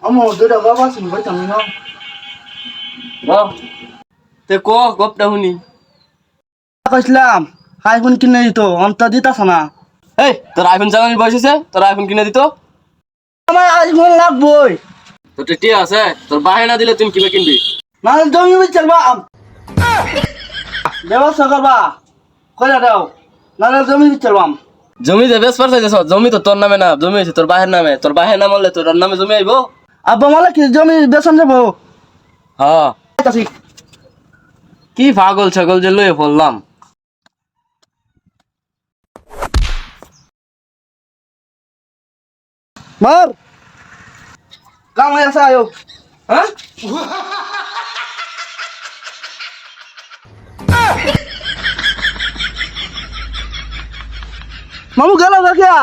আমো দুটা বাবা শুন ভাই তুমি না তে ক গপটা শুনি। কইছিলাম আইফোন কিনে দিত অন্ত দিতাছ না এই তোর আইফোন চালানোর বয়স হয়েছে, তোর আইফোন কিনে দিত? আমার আইফোন লাগবই তোর টিয়া আছে, তোর বাহে না দিলে তুই কিভাবে কিনবি? না জমি বেচলবা ব্যবস্থা করবা কইরা দাও না জমি বেচলবাম জমি যে বেশ পারছাইতেছ, জমি তো তোর নামে না, জমি হয়েছে তোর বাহের নামে। তোর বাহের নাম হলে তোর নামে জমি আইব। আব্বা মালা কি জমি বেচন যাবো হ্যাঁ, কি পাগল ছাগল যে লয়ে পড়লাম। মার কাম হয়ে আছে আয়ো হ্যাঁ, মামু গেল দেখিয়া